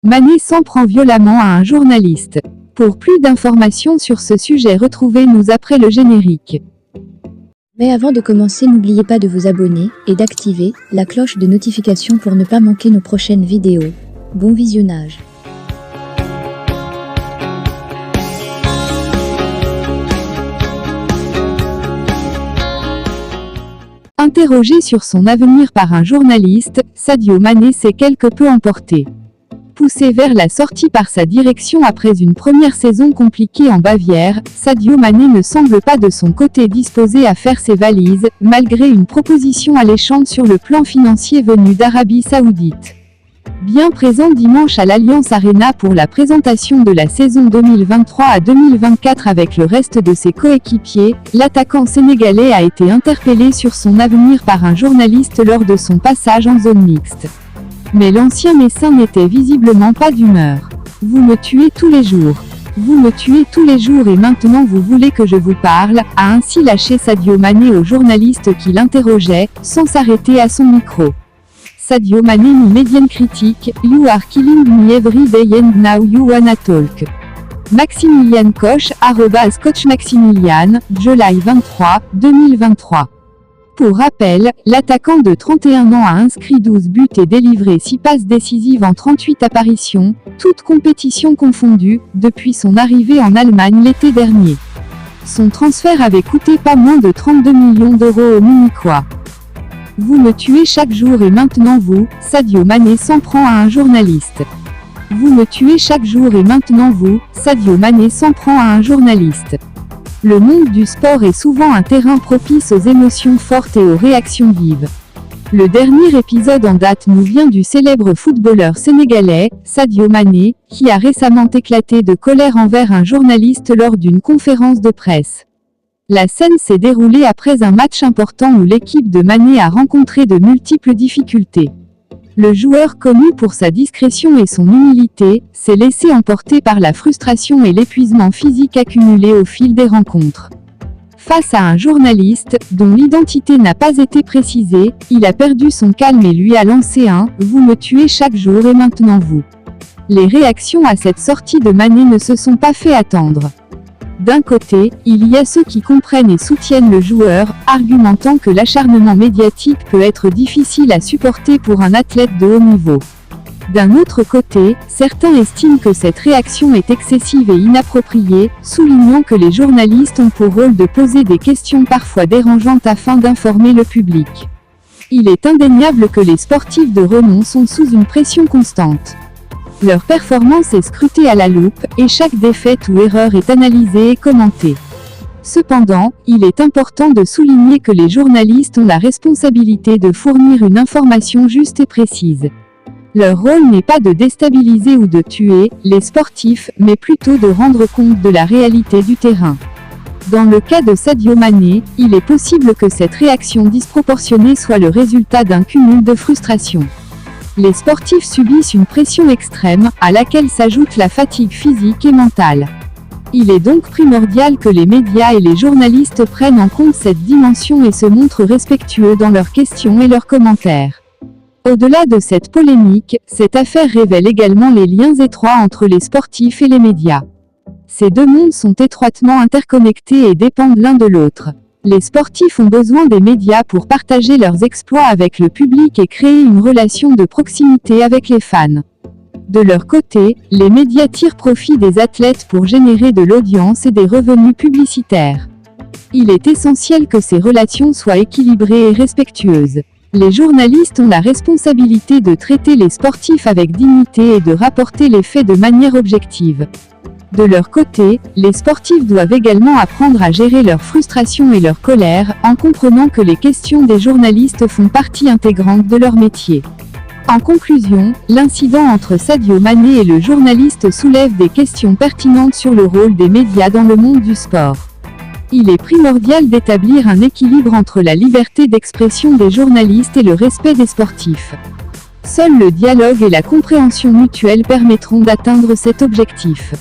Mané s'en prend violemment à un journaliste. Pour plus d'informations sur ce sujet, retrouvez-nous après le générique. Mais avant de commencer, n'oubliez pas de vous abonner et d'activer la cloche de notification pour ne pas manquer nos prochaines vidéos. Bon visionnage. Interrogé sur son avenir par un journaliste, Sadio Mané s'est quelque peu emporté. Poussé vers la sortie par sa direction après une première saison compliquée en Bavière, Sadio Mané ne semble pas de son côté disposé à faire ses valises, malgré une proposition alléchante sur le plan financier venue d'Arabie Saoudite. Bien présent dimanche à l'Allianz Arena pour la présentation de la saison 2023 à 2024 avec le reste de ses coéquipiers, l'attaquant sénégalais a été interpellé sur son avenir par un journaliste lors de son passage en zone mixte. Mais l'ancien Messin n'était visiblement pas d'humeur. « Vous me tuez tous les jours. Vous me tuez tous les jours et maintenant vous voulez que je vous parle », a ainsi lâché Sadio Mané au journaliste qui l'interrogeait, sans s'arrêter à son micro. Sadio Mané nous médiane critique, You are killing me every day and now you wanna talk. Maximilian Koch, @CoachMaximilian, July 23, 2023. Pour rappel, l'attaquant de 31 ans a inscrit 12 buts et délivré 6 passes décisives en 38 apparitions, toutes compétitions confondues, depuis son arrivée en Allemagne l'été dernier. Son transfert avait coûté pas moins de 32 millions d'euros aux Munichois. Vous me tuez chaque jour et maintenant vous, Sadio Mané s'en prend à un journaliste. Vous me tuez chaque jour et maintenant vous, Sadio Mané s'en prend à un journaliste. Le monde du sport est souvent un terrain propice aux émotions fortes et aux réactions vives. Le dernier épisode en date nous vient du célèbre footballeur sénégalais, Sadio Mané, qui a récemment éclaté de colère envers un journaliste lors d'une conférence de presse. La scène s'est déroulée après un match important où l'équipe de Mané a rencontré de multiples difficultés. Le joueur, connu pour sa discrétion et son humilité, s'est laissé emporter par la frustration et l'épuisement physique accumulé au fil des rencontres. Face à un journaliste, dont l'identité n'a pas été précisée, il a perdu son calme et lui a lancé un « Vous me tuez chaque jour et maintenant vous ». Les réactions à cette sortie de Mané ne se sont pas fait attendre. D'un côté, il y a ceux qui comprennent et soutiennent le joueur, argumentant que l'acharnement médiatique peut être difficile à supporter pour un athlète de haut niveau. D'un autre côté, certains estiment que cette réaction est excessive et inappropriée, soulignant que les journalistes ont pour rôle de poser des questions parfois dérangeantes afin d'informer le public. Il est indéniable que les sportifs de renom sont sous une pression constante. Leur performance est scrutée à la loupe, et chaque défaite ou erreur est analysée et commentée. Cependant, il est important de souligner que les journalistes ont la responsabilité de fournir une information juste et précise. Leur rôle n'est pas de déstabiliser ou de tuer les sportifs, mais plutôt de rendre compte de la réalité du terrain. Dans le cas de Sadio Mané, il est possible que cette réaction disproportionnée soit le résultat d'un cumul de frustrations. Les sportifs subissent une pression extrême, à laquelle s'ajoute la fatigue physique et mentale. Il est donc primordial que les médias et les journalistes prennent en compte cette dimension et se montrent respectueux dans leurs questions et leurs commentaires. Au-delà de cette polémique, cette affaire révèle également les liens étroits entre les sportifs et les médias. Ces deux mondes sont étroitement interconnectés et dépendent l'un de l'autre. Les sportifs ont besoin des médias pour partager leurs exploits avec le public et créer une relation de proximité avec les fans. De leur côté, les médias tirent profit des athlètes pour générer de l'audience et des revenus publicitaires. Il est essentiel que ces relations soient équilibrées et respectueuses. Les journalistes ont la responsabilité de traiter les sportifs avec dignité et de rapporter les faits de manière objective. De leur côté, les sportifs doivent également apprendre à gérer leur frustration et leur colère, en comprenant que les questions des journalistes font partie intégrante de leur métier. En conclusion, l'incident entre Sadio Mané et le journaliste soulève des questions pertinentes sur le rôle des médias dans le monde du sport. Il est primordial d'établir un équilibre entre la liberté d'expression des journalistes et le respect des sportifs. Seul le dialogue et la compréhension mutuelle permettront d'atteindre cet objectif.